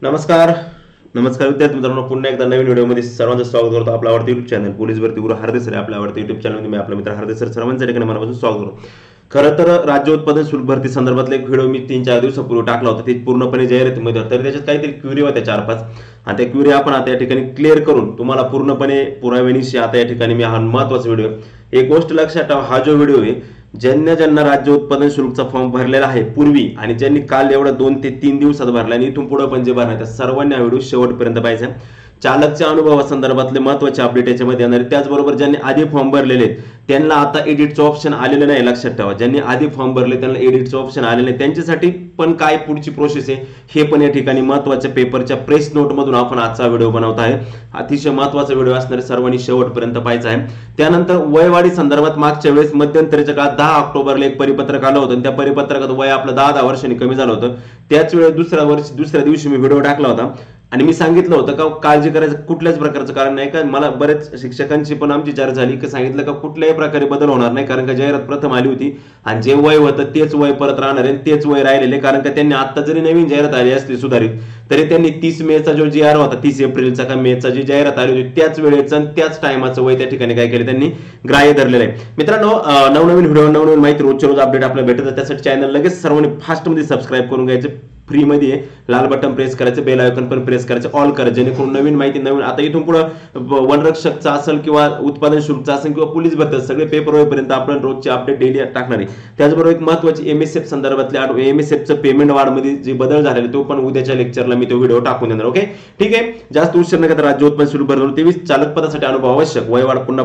नमस्कार नमस्कार विद्यार्थी मित्रांनो, पुन्हा एकदा नवीन व्हिडिओमध्ये सर्वांचं स्वागत करतो. आपला आवडतं युट्यूब चॅनल पोलीस भरती गुरु हार्दिक सर आपल्या आवडतं युट्यूब चॅनलमध्ये मी आपला मित्र हार्दिक सर सर्वांच्या ठिकाणी मनापासून स्वागत करतो. खरं तर राज्य उत्पादन शुल्क भरती संदर्भातला एक व्हिडिओ मी 3-4 दिवसापूर्वी टाकला होता. ते पूर्णपणे जाहिरातीमध्ये होता, तर त्याच्यात काहीतरी क्वेरी होत्या 4-5 आणि त्या क्वेरी आपण आता या ठिकाणी क्लिअर करून तुम्हाला पूर्णपणे पुराव्यानिशी आता या ठिकाणी मी हा महत्त्वाचा व्हिडिओ. एक गोष्ट लक्षात ठेवा, हा जो व्हिडिओ आहे ज्यांना राज्य उत्पादन शुल्कचा फॉर्म भरलेला आहे पूर्वी आणि ज्यांनी काल एवढा 2 ते 3 दिवसात भरला आणि इथून पुढे पण जे भरणार त्या सर्वांनी हा व्हिडिओ शेवटपर्यंत पाहायचा. चालकच्या अनुभवासंदर्भातले महत्त्वाचे अपडेट याच्यामध्ये येणार आहे. त्याचबरोबर ज्यांनी आधी फॉर्म भरलेले त्यांना आता एडिटचं ऑप्शन आलेलं नाही, लक्षात ठेवा. ज्यांनी आधी फॉर्म भरले त्यांना एडिटचं ऑप्शन आलेलं नाही, त्यांच्यासाठी पण काय पुढची प्रोसेस आहे हे पण या ठिकाणी महत्त्वाच्या पेपरच्या प्रेस नोटमधून आपण आजचा व्हिडिओ बनवत आहे. अतिशय महत्त्वाचा व्हिडिओ असणारे सर्वांनी शेवटपर्यंत पाहायचा आहे. त्यानंतर वयवाढी संदर्भात मागच्या वेळेस मध्यंतरीच्या काळात 10 ऑक्टोबरला एक परिपत्रक आलं होतं आणि त्या परिपत्रकात वय आपलं 10 वर्षांनी कमी झालं होतं. त्याच वेळेस दुसऱ्या दिवशी मी व्हिडिओ टाकला होता आणि मी सांगितलं होतं का काळजी करायचं कुठल्याच प्रकारचं कारण नाही. का मला बरेच शिक्षकांची पण आमची चर्चा झाली की सांगितलं का कुठल्याही प्रकारे बदल होणार नाही, कारण का जाहिरात प्रथम आली होती आणि जे वय होतं तेच वय परत राहणार आहे, तेच वय राहिलेले. कारण का त्यांनी आता जरी नवीन जाहिरात आली असली सुधारित तरी त्यांनी 30 मेचा जो GR होता, 30 एप्रिलचा का मेचा जी जाहिरात आली होती त्याच वेळेचं आणि त्याच टायमाचं वय त्या ठिकाणी काय केलं त्यांनी ग्राह्य धरलेलं आहे. मित्रांनो, नवनवीन व्हिडिओ नवनवीन माहिती रोजच्या रोज अपडेट आपल्याला भेटत. त्यासाठी चॅनल लगेच सर्वांनी फास्टमध्ये सबस्क्राईब करून घ्यायचं. फ्री मध्ये लाल बटन प्रेस करायचं, बेल आयकॉन पण प्रेस करायचं, ऑल करायचं, जेणेकरून नवीन माहिती नवीन आता इथून पुढे वनरक्षकचा असेल किंवा उत्पादन शुल्कचा असेल किंवा पोलीस भरती सगळे पेपर होईपर्यंत आपण रोजचे अपडेट डेली टाकणार आहे. त्याचबरोबर एक महत्त्वाची MSF संदर्भातले MSFचं पेमेंट वाढमध्ये जे बदल झालेले तो पण उद्याच्या लेक्चरला मी तो व्हिडिओ टाकून देणार. ओके, ठीक आहे. जास्त उशीर न करता राज्य उत्पादन शुल्क भरणार 23 चालक पदासाठी अनुभव आवश्यक. वयवाढ पुन्हा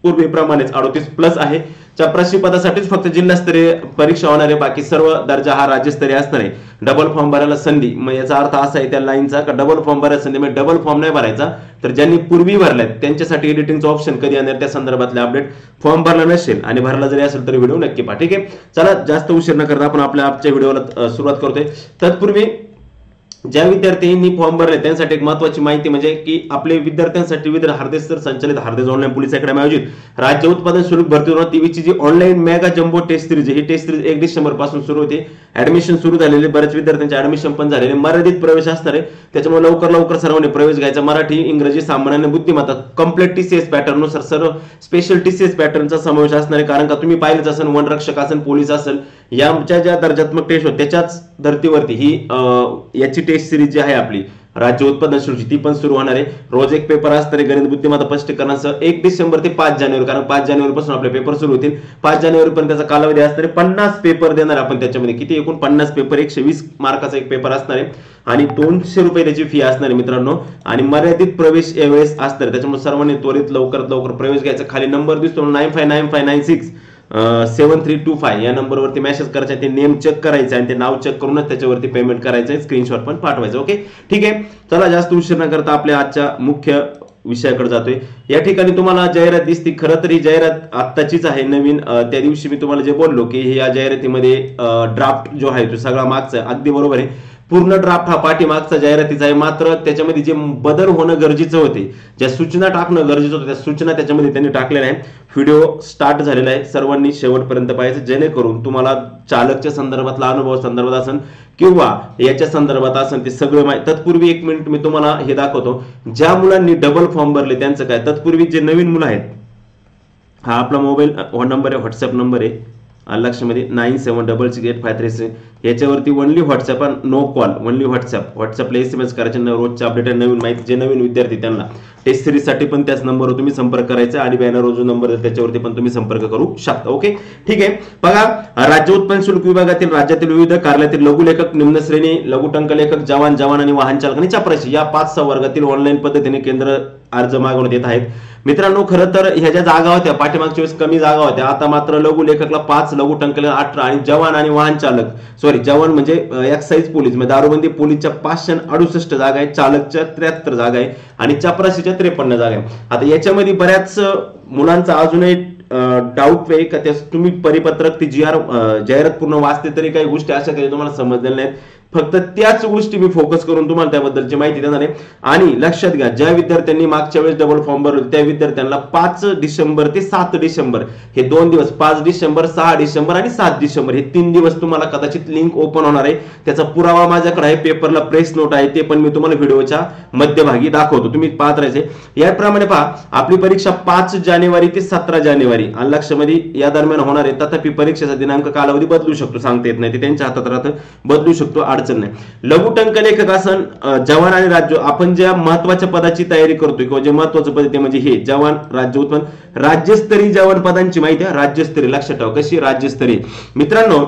पूर्वीप्रमाणेच 38+ आहे. चपराशी पदासाठीच फक्त जिल्हास्तरीय परीक्षा होणार आहे, बाकी सर्व दर्जा हा राज्यस्तरीय असणार आहे. डबल फॉर्म भरायला संधी, मग याचा अर्थ असा आहे त्या लाईनचा का डबल फॉर्म भरायला संधी म्हणजे डबल फॉर्म नाही भरायचा. तर ज्यांनी पूर्वी भरलाय त्यांच्यासाठी एडिटिंगचं ऑप्शन कधी येणार त्या संदर्भातले अपडेट. फॉर्म भरला नसेल आणि भरला जरी असेल तरी व्हिडिओ नक्की पहा. ठीक आहे, चला जास्त उशीर न करता आपण आपल्या आजच्या व्हिडिओला सुरुवात करतोय. तत्पूर्वी ज्या विद्यार्थ्यांनी फॉर्म भरले त्यांसाठी एक महत्त्वाची माहिती म्हणजे की आपले विद्यार्थ्यांसाठी विविध हार्दिक सर संचालित हार्दिक ऑनलाईन पोलीस अकॅडमी आयोजित राज्य उत्पादन शुल्क भरती 2023 ची जी online mega jumbo test series ही टेस्ट सिरीज 1 डिसेंबर पासून सुरू होते. ऍडमिशन सुरू झालेले, बरेच विद्यार्थ्यांचे ऍडमिशन पण झालेले. मर्यादित प्रवेश असणार आहे, त्याच्यामुळे लवकर सर्वांनी प्रवेश घ्यायचा. मराठी, इंग्रजी, सामान्य, बुद्धिमत्ता कम्प्लीट TCS पॅटर्न नुसार सर्व स्पेशल TCS पॅटर्नचा समावेश असणार आहे. कारण का तुम्ही पाहिलेच असेल वनरक्षक असेल, पोलीस असेल, यांच्या ज्या दर्जात्मक टेस्ट होत त्याच्याच धर्तीवरती ही याची टेस्ट सिरीज जी आहे आपली राज्य उत्पादन शुल्क ती पण सुरू होणार आहे. रोज एक पेपर असणार आहे गणित, बुद्धिमत्ता, स्पष्टीकरणासह 1 डिसेंबर ते 5 जानेवारी, कारण 5 जानेवारी पासून आपले पेपर सुरू होतील. 5 जानेवारी पर्यंत त्याचा कालावधी असणार आहे. 50 पेपर देणार आपण त्याच्यामध्ये. किती एकूण 50 पेपर, 120 मार्काचा एक पेपर असणार आहे आणि 200 रुपये त्याची फी असणार आहे मित्रांनो. आणि मर्यादित प्रवेश यावेळेस असणार आहे, त्याच्यामुळे सर्वांनी त्वरित लवकर प्रवेश घ्यायचा. खाली नंबर दिसतो 9595967325 या नंबरवरती मेसेज करायचा, ते नेम चेक करायचं आणि ते नाव चेक करूनच त्याच्यावरती पेमेंट करायचं, स्क्रीनशॉट पण पाठवायचं. ओके, ठीक आहे. चला जास्त उशीर न करता आपल्या आजच्या मुख्य विषयाकडे जातोय. या ठिकाणी तुम्हाला जाहिरात दिसते. खरं तर ही जाहिरात आत्ताचीच आहे नवीन. त्या दिवशी मी तुम्हाला जे बोललो की या जाहिरातीमध्ये ड्राफ्ट जो आहे तो सगळा मागचा अगदी बरोबर आहे. पूर्ण ड्राफ्ट हा पाठीमागचा जाहिरातीचा आहे, मात्र त्याच्यामध्ये जे बदल होणं गरजेचं होते, ज्या सूचना टाकणं गरजेचं होतं त्या सूचना त्याच्यामध्ये त्यांनी टाकलेल्या आहेत. व्हिडिओ स्टार्ट झालेला आहे, सर्वांनी शेवटपर्यंत पाहायचं जेणेकरून तुम्हाला चालकच्या संदर्भातला अनुभव संदर्भात असेल किंवा याच्या संदर्भात असेल ते सगळं माहिती. तत्पूर्वी 1 मिनिट मी तुम्हाला हे दाखवतो. ज्या मुलांनी डबल फॉर्म भरले त्यांचं काय. तत्पूर्वी जे नवीन मुलं आहेत, हा आपला मोबाईल नंबर आहे, व्हॉट्सअप नंबर आहे लक्षामध्ये 97668536. याच्यावरती only WhatsApp, no call, only व्हॉट्सअपला SMS करायचे. रोजचे अपडेट नवीन माहिती जे नवीन विद्यार्थी त्यांना टेस्ट सिरीजसाठी पण त्याच नंबरवर तुम्ही संपर्क करायचा आणि बॅनर जो नंबर त्याच्यावरती पण तुम्ही संपर्क करू शकता. ओके, ठीक आहे. बघा, राज्य उत्पादन शुल्क विभागातील राज्यातील विविध कार्यालयातील लघुलेखक, निम्न श्रेणी, लघुटंक लेखक, जवान आणि वाहन चालक आणि चपराशी या 5 संवर्गातील ऑनलाईन पद्धतीने केंद्र अर्ज मागवण्यात येत आहेत. मित्रांनो, खरं तर ह्या ज्या जागा होत्या पाठीमागच्या वेळेस कमी जागा होत्या, आता मात्र लघुलेखकला 5, लघुटंकला 18 आणि जवान आणि वाहन चालक जवान म्हणजे एक्साइज पोलीस म्हणजे दारूबंदी पोलीसच्या 568 जागा आहे, चालकच्या 73 जागा आहे आणि चपराशीच्या 53 जागा आहे. आता याच्यामध्ये बऱ्याच मुलांचा अजूनही डाऊट आहे का तुम्ही परिपत्रक ती जाहिरात पूर्ण वाचते तरी काही गोष्टी अशा काही तुम्हाला समजलेल्या नाहीत. फक्त त्याच गोष्टी मी फोकस करून तुम्हाला त्याबद्दलची माहिती देणार आहे. आणि लक्षात घ्या, ज्या विद्यार्थ्यांनी मागच्या वेळेस डबल फॉर्म भरले त्या विद्यार्थ्यांना 5 डिसेंबर ते 7 डिसेंबर हे 2 दिवस, 5 डिसेंबर, 6 डिसेंबर आणि 7 डिसेंबर हे 3 दिवस तुम्हाला कदाचित लिंक ओपन होणार आहे. त्याचा पुरावा माझ्याकडे आहे, पेपरला प्रेस नोट आहे, ते पण मी तुम्हाला व्हिडिओच्या मध्यभागी दाखवतो, तुम्ही पाहत राहायचे. याप्रमाणे पहा, आपली परीक्षा 5 जानेवारी ते 17 जानेवारी आणि लक्षामध्ये या दरम्यान होणार आहे. तथापि परीक्षेचा दिनांक कालावधी बदलू शकतो, सांगता येत नाही, ते त्यांच्या हातात राहतं, बदलू शकतो, अडचण नाही. लघुटंक लेखक आसन, जवान आणि राज्य, आपण ज्या महत्वाच्या पदाची तयारी करतोय किंवा जे महत्वाचं पद ते म्हणजे हे जवान राज्य उत्पन्न, राज्यस्तरीय जवान पदांची माहिती आहे. राज्यस्तरीय लक्षात ठेवा, कशी राज्यस्तरीय मित्रांनो,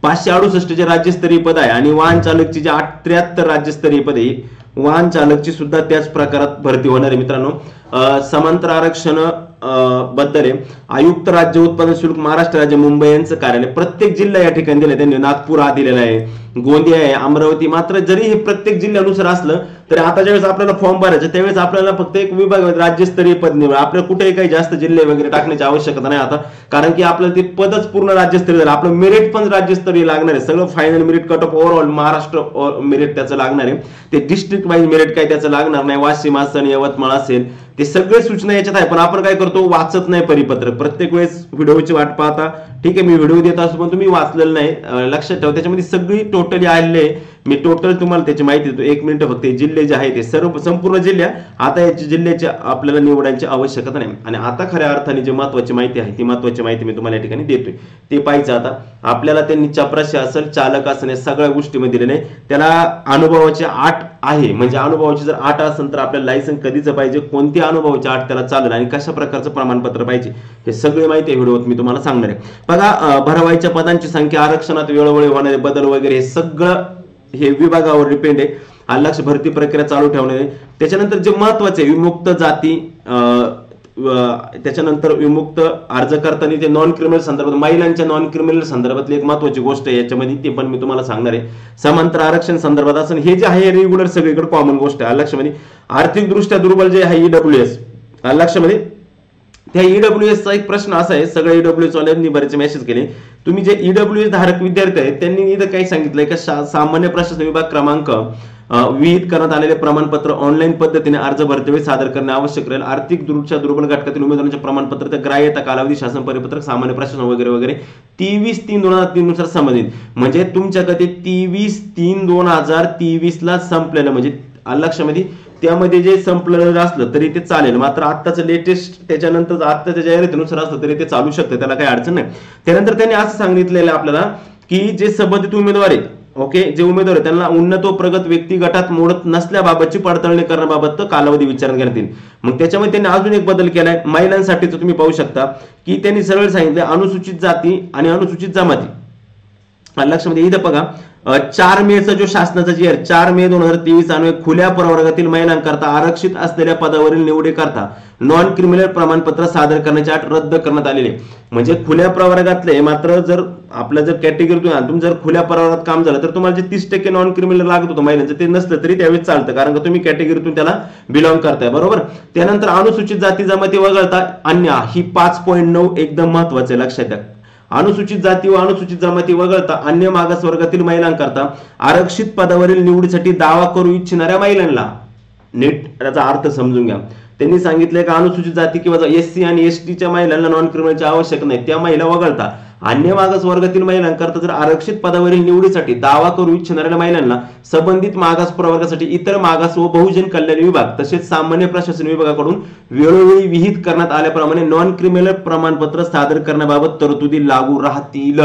568 जे राज्यस्तरीय पद आहे आणि वाहन चालकची जे 73 राज्यस्तरीय पद आहे, वाहन चालकची सुद्धा त्याच प्रकारात भरती होणार आहे मित्रांनो. समांतर आरक्षण बद्दल आहे. आयुक्त राज्य उत्पादन शुल्क महाराष्ट्र राज्य मुंबई यांचं कार्यालय प्रत्येक जिल्हा या ठिकाणी दिले, त्यांनी नागपूर हा दिलेला आहे, गोंदिया आहे, अमरावती. मात्र जरी हे प्रत्येक जिल्ह्यानुसार असलं तरी आता ज्यावेळेस आपल्याला फॉर्म भरायचं त्यावेळेस आपल्याला फक्त एक विभाग राज्यस्तरीय पद निवड, आपल्याला कुठेही काही जास्त जिल्हे वगैरे टाकण्याची आवश्यकता नाही आता, कारण की आपल्याला ते पदच पूर्ण राज्यस्तरीय झालं. आपलं मेरिट पण राज्यस्तरीय लागणार आहे, सगळं final merit cut off overall Maharashtra merit त्याचं लागणार आहे. ते डिस्ट्रिक्ट वाईज मेरिट काही त्याचं लागणार नाही. वाशिम असेल, यवतमाळ असेल, ते सगळे सूचना याच्यात आहे. पण आपण काय करतो, वाचत नाही परिपत्रक, प्रत्येक वेळेस व्हिडिओची वाट पाहता. ठीक आहे, मी व्हिडिओ देत असतो पण तुम्ही वाचलेलं नाही, लक्षात ठेवा. त्याच्यामध्ये सगळी टोटली आलेले, मी टोटल तुम्हाला त्याची माहिती देतो. 1 मिनिट फक्त. जिल्हे जे आहे ते सर्व संपूर्ण जिल्हा, आता याची जिल्ह्याची आपल्याला निवडायची आवश्यकता नाही. आणि आता खऱ्या अर्थाने जी महत्वाची माहिती आहे ती महत्वाची माहिती मी तुम्हाला या ठिकाणी देतोय, ते पाहिजे. आता आपल्याला त्यांनी चपराशी असेल, चालक असेल, या सगळ्या गोष्टी मध्ये दिलेल्या आहे. त्याला अनुभवाचे 8 आहे, म्हणजे अनुभवाची जर 8 असेल तर आपल्याला लायसन्स कधीच पाहिजे, कोणती अनुभवाची 8 त्याला चालेल आणि कशा प्रकारचं प्रमाणपत्र पाहिजे, हे सगळी माहिती व्हिडिओत मी तुम्हाला सांगणार आहे. बघा, भरवायच्या पदांची संख्या, आरक्षणात वेळोवेळी होणारे बदल वगैरे हे सगळं हे विभागावर डिपेंड आहे. लक्ष भरती प्रक्रिया चालू ठेवणे. त्याच्यानंतर जे महत्वाचे विमुक्त जाती, त्याच्यानंतर विमुक्त अर्ज करताना ते नॉन क्रिमिनल संदर्भात, महिलांच्या नॉन क्रिमिनल संदर्भातली एक महत्वाची गोष्ट आहे याच्यामध्ये, ते पण मी तुम्हाला सांगणार आहे. समांतर आरक्षण संदर्भात असं हे जे आहे रेग्युलर सगळीकडे कॉमन गोष्ट आहे. लक्षामध्ये आर्थिक दृष्ट्या दुर्बल जे आहे ईडब्ल्यूएस, लक्षामध्ये त्या ईडब्ल्यूएसचा एक प्रश्न असा आहे, सगळ्या ईडब्ल्यूएस वाल्यांनी बरेच मेसेज केले. तुम्ही जे ईडब्ल्यूएस धारक विद्यार्थी आहेत त्यांनी इथं काही सांगितलंय का, सामान्य प्रशासन विभाग क्रमांक विहित करण्यात आलेले प्रमाणपत्र ऑनलाईन पद्धतीने अर्ज भरतेवेळी सादर करणे आवश्यक राहील. आर्थिक दृष्ट्या दुर्बल घटकातील उमेदवारांचे प्रमाणपत्र तर ग्राह्यता कालावधी, शासन परिपत्रक, सामान्य प्रशासन वगैरे वगैरे 23/3/2023 नुसार संबंधित, म्हणजे तुमच्याकडे 23/3/2023 ला संपलेलं, म्हणजे लक्षामध्ये त्यामध्ये जे संपलेलं असलं तरी ते चालेल. मात्र आत्ताचं लेटेस्ट त्याच्यानंतर आत्ताच्या जाहिरातीनुसार असलं तरी ते चालू शकतं, त्याला काही अडचण नाही. त्यानंतर त्यांनी असं सांगितलेलं आपल्याला की जे संबंधित उमेदवार आहेत, ओके, जे उमेदवार आहेत त्यांना उन्नत व प्रगत व्यक्ती गटात मोडत नसल्याबाबतची पडताळणी करण्याबाबत कालावधी विचारण्यात घेण्यात येईल. मग त्याच्यामध्ये त्यांनी अजून एक बदल केलाय महिलांसाठीच, तुम्ही पाहू शकता की त्यांनी सरळ सांगितलं अनुसूचित जाती आणि अनुसूचित जमाती. लक्षामध्ये इथं बघा, 4 मेचा जो शासनाचा जी आहे 4 मे 2023 अन्वये खुल्या प्रवर्गातील महिलांकरता आरक्षित असलेल्या पदावरील निवडीकरता नॉन क्रिमिनल प्रमाणपत्र सादर करण्याची अट रद्द करण्यात आलेली आहे. म्हणजे खुल्या प्रवर्गातले, मात्र जर आपलं जर कॅटेगरीतून तुम्ही जर खुल्या प्रवर्गात काम झालं तर तुम्हाला जे 30% नॉन क्रिमिनल लागत होतं महिलांचं ते नसलं तरी त्यावेळेस चालतं, कारण का तुम्ही कॅटेगरीतून त्याला बिलॉंग करताय, बरोबर. त्यानंतर अनुसूचित जाती जमाती वगळता अन्य, ही 5.9 एकदम महत्वाचं आहे, लक्षात घ्या. अनुसूचित जाती व अनुसूचित जमाती वगळता अन्य मागास वर्गातील महिलांकरता आरक्षित पदावरील निवडीसाठी दावा करू इच्छिणाऱ्या महिलांना, नीट त्याचा अर्थ समजून घ्या. त्यांनी सांगितले का अनुसूचित जाती किंवा एससी आणि एसटीच्या महिलांना नॉन क्रिमिनलची आवश्यक नाही, त्या महिला वगळता अन्य मागास वर्गातील महिलांकरता जर आरक्षित पदावरील निवडीसाठी दावा करू इच्छिणाऱ्या महिलांना संबंधित मागास प्रवर्गासाठी इतर मागास व बहुजन कल्याण विभाग तसेच सामान्य प्रशासन विभागाकडून वेळोवेळी विहित करण्यात आल्याप्रमाणे नॉन क्रिमिनल प्रमाणपत्र सादर करण्याबाबत तरतुदी लागू राहतील.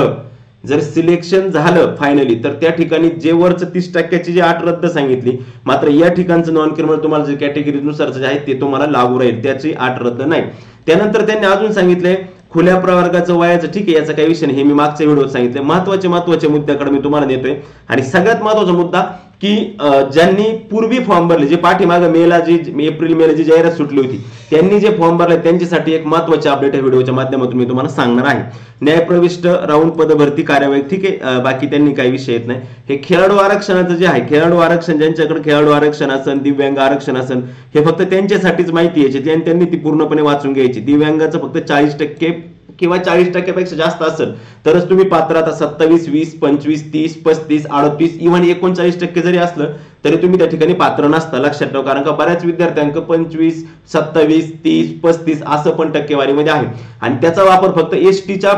जर सिलेक्शन झालं फायनली तर त्या ठिकाणी जे वरचं 30% जी अट रद्द सांगितली, मात्र या ठिकाणचं नॉन क्रिमिनल तुम्हाला जे कॅटेगरीनुसार जे आहे ते तुम्हाला लागू राहील, त्याची अट रद्द नाही. त्यानंतर त्यांनी अजून सांगितले खुल्या प्रवर्गाचं वयाचं, ठीक आहे, याचा काही विषय नाही, हे मी मागच्या व्हिडिओत सांगितले. महत्वाचे मुद्द्याकडे मी तुम्हाला नेतोय. आणि सगळ्यात महत्वाचा मुद्दा की ज्यांनी पूर्वी फॉर्म भरले, जे पाठीमागे एप्रिल मेला जी जाहिरात सुटली होती त्यांनी जे फॉर्म भरले त्यांच्यासाठी एक महत्वाचे अपडेट व्हिडिओच्या माध्यमातून मी तुम्हाला सांगणार आहे. न्यायप्रविष्ट राऊंड पदभरती कार्यवाही, ठीक आहे, बाकी त्यांनी काही विषय येत नाही. हे खेळाडू आरक्षणाचं जे आहे, खेळाडू आरक्षण, ज्यांच्याकडे खेळाडू आरक्षण असेल, दिव्यांग आरक्षण असेल, हे फक्त त्यांच्यासाठीच माहिती यायची, त्यांनी ती पूर्णपणे वाचून घ्यायची. दिव्यांगाचं फक्त 40% किंवा 40% जास्त असेल तरच तुम्ही पात्र. आता 27, 20, 25, 30, 35, 38 इव्हन 39% जरी असलं तरी तुम्ही त्या ठिकाणी पात्र नसता. लक्षात ठेवा, कारण का बऱ्याच विद्यार्थ्यांक 25, 27, 30, 35 असं पण टक्केवारीमध्ये आहे आणि त्याचा वापर फक्त एसटीच्या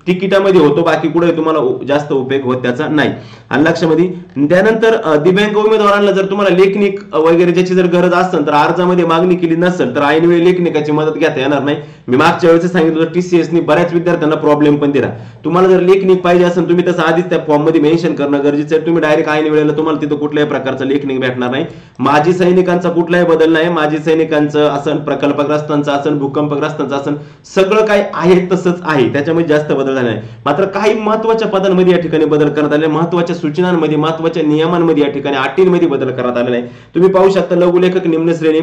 तिकिटामध्ये होतो, बाकी कुठे तुम्हाला जास्त उपयोग होत त्याचा नाही. आणि लक्षामध्ये त्यानंतर दिव्यांग उमेदवारांना जर तुम्हाला लेखनिक वगैरे ज्याची जर गरज असेल तर अर्जामध्ये मागणी केली नसेल तर ऐनवेळी लेखनिकाची मदत घेता येणार नाही. मी मागच्या वेळेस सांगितलं होतं TCSनी बऱ्याच विद्यार्थ्यांना प्रॉब्लेम पण दिला. तुम्हाला जर लेखनिक पाहिजे असेल तुम्ही तसं आधीच त्या फॉर्म मध्ये मेन्शन करणं गरजेचं आहे. तुम्ही डायरेक्ट ऐन वेळेला तुम्हाला तिथं कुठल्याही प्रकारचं लेखनिक भेटणार नाही. माजी सैनिकांचा कुठलाही बदल नाही. माजी सैनिकांचं असन, प्रकल्पग्रस्तांचं असन, भूकंपग्रस्तांचं असन, सगळं काही आहे तसंच आहे, त्याच्यामध्ये जास्त बदल झाला नाही. मात्र काही महत्वाच्या पदांमध्ये या ठिकाणी बदल करण्यात आले, महत्वाच्या सूचनांमध्ये, महत्वाच्या नियमांमध्ये या ठिकाणी अटींमध्ये बदल करण्यात आले नाही. तुम्ही पाहू शकता लघुलेखक निम्न श्रेणी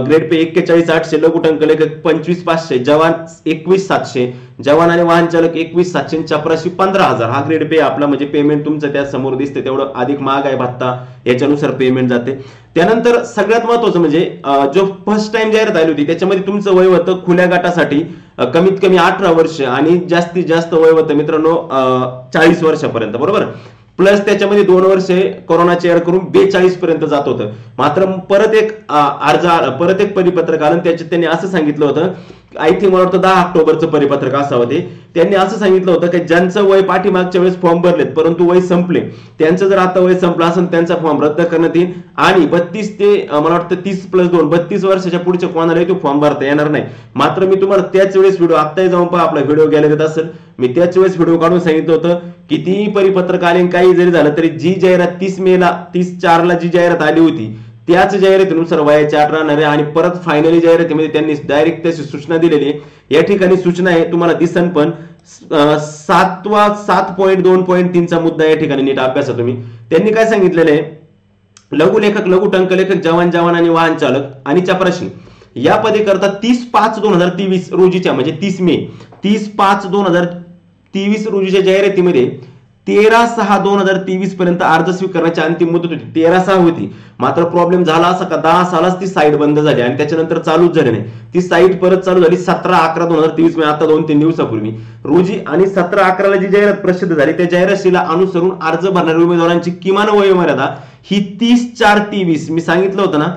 ग्रेड पे 41,800, लघुटंक लेखक 25,500, जवान 21,700, जवान आणि वाहन चालक 21,700, चपराशी 15,000 हा ग्रेड पे आपला. म्हणजे पेमेंट तुमचं त्या समोर दिसते तेवढं अधिक महाग आहे भत्ता याच्यानुसार पेमेंट जाते. त्यानंतर सगळ्यात महत्वाचं म्हणजे जो फर्स्ट टाइम जाहिरात आली होती त्याच्यामध्ये तुमचं वय होतं खुल्या गटासाठी कमीत कमी 18 वर्ष आणि जास्तीत जास्त वय होतं मित्रांनो 40 वर्षापर्यंत, बरोबर. प्लस त्याच्यामध्ये 2 वर्षे कोरोनाचे ऍड करून 42 पर्यंत जात होतं. मात्र परत एक परिपत्रक आलं, त्याच्यात त्यांनी असं सांगितलं होतं, आय थिंक मला वाटतं 10 ऑक्टोबरचं परिपत्रक असावं ते. त्यांनी असं सांगितलं होतं की ज्यांचं वय पाठीमागच्या वेळेस फॉर्म भरलेत परंतु वय संपले त्यांचं जर आता वय संपलं असेल त्यांचा फॉर्म रद्द करण्यात येईल आणि 32 ते मला वाटतं 30+2 32 वर्षाच्या पुढच्या कोणालाही तो फॉर्म भरता येणार नाही. मात्र मी तुम्हाला त्याच वेळेस व्हिडिओ आत्ताही जाऊन पहा, आपला व्हिडिओ गॅलरीत असेल, मी त्याच वेळेस व्हिडिओ काढून सांगितलं होतं कितीही परिपत्रक आले काही जरी झालं तरी जी जाहिरात 30/4 जी जाहिरात आली होती त्याच जाहिरातीनुसार वयाची अट राहणार आहे. आणि परत फायनली जाहिरातीमध्ये त्यांनी डायरेक्ट त्याची सूचना दिलेली आहे. या ठिकाणी सूचना आहे तुम्हाला दिसन पण 7.2.3चा मुद्दा या ठिकाणी नीट अभ्यासा तुम्ही. त्यांनी काय सांगितलेलं आहे, लघुलेखक, लघुटंक लेखक, जवान आणि वाहन चालक आणि चपराशी या पदे करता 30/5/2023 रोजीच्या म्हणजे 30 मे 30/5/2023 रोजीच्या जाहिरातीमध्ये 13/6/2023 पर्यंत अर्ज स्वीकारण्याची अंतिम मुदत होती. 13/6 होती. मात्र प्रॉब्लेम झाला असा का 10 सालाच ती साईट बंद झाली आणि त्याच्यानंतर चालूच झाली नाही. ती साईट परत चालू झाली 17/11/2023 म्हणजे आता 2-3 दिवसापूर्वी रोजी. आणि 17/11 जी जाहिरात प्रसिद्ध झाली त्या जाहिरातीला अनुसरून अर्ज भरणाऱ्या उमेदवारांची किमान वयोमर्यादा ही 30/4/23 मी सांगितलं होतं ना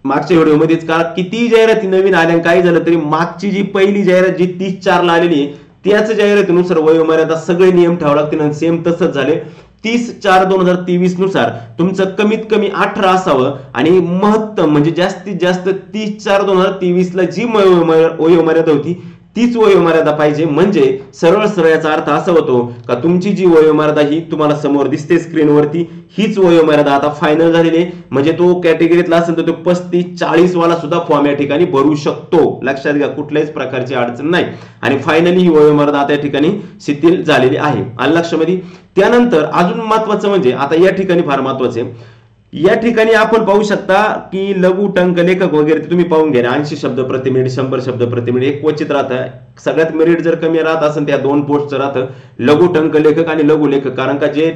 मागच्या व्हिडिओमध्येच, कारण किती जाहिराती नवीन आल्या काही झालं तरी मागची जी पहिली जाहिरात जी 30/4 आलेली आहे त्याच जाहिरातीनुसार वयोमर्यादा सगळे नियम ठेवावे लागतील आणि सेम तसंच झाले. 30/4/2023 नुसार तुमचं कमीत कमी 18 असावं आणि महत्तम म्हणजे जास्तीत जास्त 30/4/2023 ला जी वयोमर्यादा होती तीच वयोमर्यादा पाहिजे. म्हणजे सरळ याचा अर्थ असा होतो का तुमची जी वयोमर्यादा ही तुम्हाला समोर दिसते स्क्रीनवरती हीच वयोमर्यादा आता फायनल झालेली आहे. म्हणजे तो कॅटेगरीतला असेल तर तो 35-40 वाला सुद्धा फॉर्म या ठिकाणी भरू शकतो. लक्षात घ्या, कुठल्याच प्रकारची अडचण नाही. आणि फायनली ही वयोमर्यादा आता या ठिकाणी शिथिल झालेली आहे. आलं लक्षामध्ये. त्यानंतर अजून महत्वाचं म्हणजे आता या ठिकाणी फार महत्वाचे या ठिकाणी आपण पाहू शकता की लघु टंक लेखक वगैरे तुम्ही पाहून घ्या 80 शब्द प्रति मिनिट 100 शब्द प्रति मिनिट एक क्वचित राहतं. सगळ्यात मेरिट जर कमी राहत असेल त्या 2 पोस्टचं राहतं लघु टंक लेखक आणि लघु लेखक. कारण का जे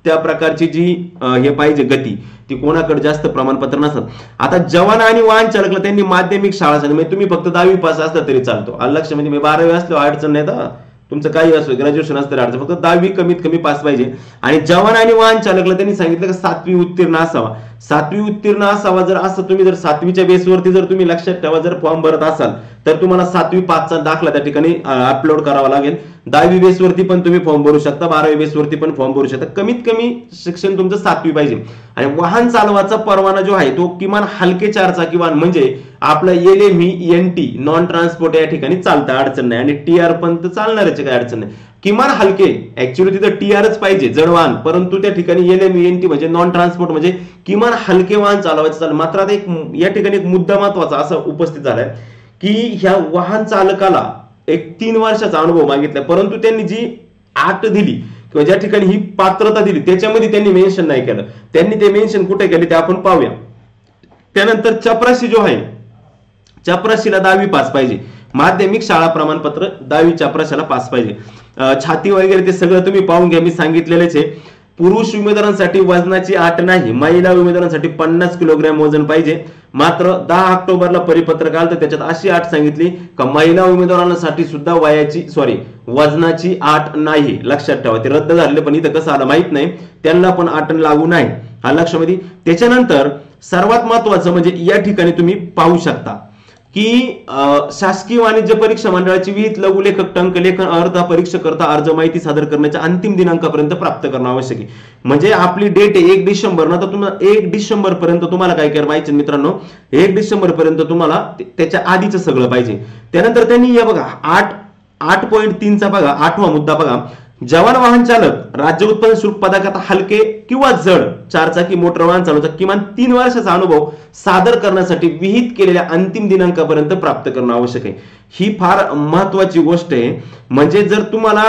त्या प्रकारची जी हे पाहिजे गती ती कोणाकडे जास्त प्रमाणपत्र नसतात. आता जवान आणि वाहन चालकला त्यांनी माध्यमिक शाळा म्हणजे तुम्ही फक्त 10वी पास असला तरी चालतो. लक्ष म्हणजे मी 12वी असलो अडचण नाही तर तुमचं काही असो ग्रॅज्युएशन असतं अडचण, फक्त 10वी कमीत कमी पास पाहिजे. आणि जवान आणि वाहन चालकला त्यांनी सांगितलं की 7वी उत्तीर्ण असावा. 7वी उत्तीर्ण असावा. जर असं तुम्ही जर 7वीच्या बेसवरती जर तुम्ही लक्षात ठेवा जर फॉर्म भरत असाल तर तुम्हाला 7वी पासचा दाखला त्या ठिकाणी अपलोड करावा लागेल. 10वी बेसवरती पण तुम्ही फॉर्म भरू शकता, 12वी बेसवरती पण फॉर्म भरू शकता. कमीत कमी शिक्षण तुमचं 7वी पाहिजे. आणि वाहन चालवाचा परवाना जो आहे तो किमान हलके 4 चाकी वाहन म्हणजे आपलं LME नॉन ट्रान्सपोर्ट या ठिकाणी चालतं, अडचण नाही. आणि TR पण तर चालणारच काही अडचण नाही. किमान हलके, ऍक्च्युअली तिथं TRच पाहिजे जड वाहन, परंतु त्या ठिकाणी LME म्हणजे नॉन ट्रान्सपोर्ट म्हणजे किमान हलके वाहन चालवायचं चालेल. मात्र आता एक या ठिकाणी एक मुद्दा महत्वाचा असा उपस्थित झालाय की ह्या वाहन चालकाला एक 3 वर्षाचा अनुभव मागितला, परंतु त्यांनी जी अट दिली किंवा ज्या ठिकाणी ही पात्रता दिली त्याच्यामध्ये त्यांनी मेन्शन नाही केलं. त्यांनी ते मेन्शन कुठे केले ते आपण पाहूया. त्यानंतर चपराशी जो आहे चपराशीला 10वी पास पाहिजे. माध्यमिक शाळा प्रमाणपत्र 10वी चपराशीला पास पाहिजे. छाती वगैरे ते सगळं तुम्ही पाहून घ्या, मी सांगितलेलेच आहे. पुरुष उमेदवारांसाठी वजनाची अट नाही. महिला उमेदवारांसाठी 50 किलोग्रॅम वजन पाहिजे. मात्र 10 ऑक्टोबरला परिपत्रक आलं तर त्याच्यात अशी अट सांगितली का महिला उमेदवारांसाठी सुद्धा वजनाची अट नाही. लक्षात ठेवा, ते रद्द झाले पण इथं कसं आलं माहित नाही, त्यांना पण अट लागू नाही, हा लक्षामध्ये. त्याच्यानंतर सर्वात महत्वाचं म्हणजे या ठिकाणी तुम्ही पाहू शकता की शासकीय वाणिज्य परीक्षा मंडळाची विहित लघुलेखक टंकलेखन अर्धा परीक्षेकरता अर्ज माहिती सादर करण्याच्या अंतिम दिनांकापर्यंत प्राप्त करणं आवश्यक आहे. म्हणजे आपली डेट आहे 1 डिसेंबर ना, तर तुम्हाला 1 डिसेंबर पर्यंत तुम्हाला काय करायला पाहिजे मित्रांनो, 1 डिसेंबर पर्यंत तुम्हाला त्याच्या आधीच सगळं पाहिजे. त्यानंतर त्यांनी या बघा 8.3चा बघा 8वा मुद्दा बघा, जवान वाहन चालक राज्य उत्पादन शुल्क पदाकरता हलके किंवा जड 4 चाकी मोटर वाहन चालवचा किमान 3 वर्षाचा अनुभव सादर करण्यासाठी विहित केलेल्या अंतिम दिनांकापर्यंत प्राप्त करणं आवश्यक आहे. ही फार महत्वाची गोष्ट आहे. म्हणजे जर तुम्हाला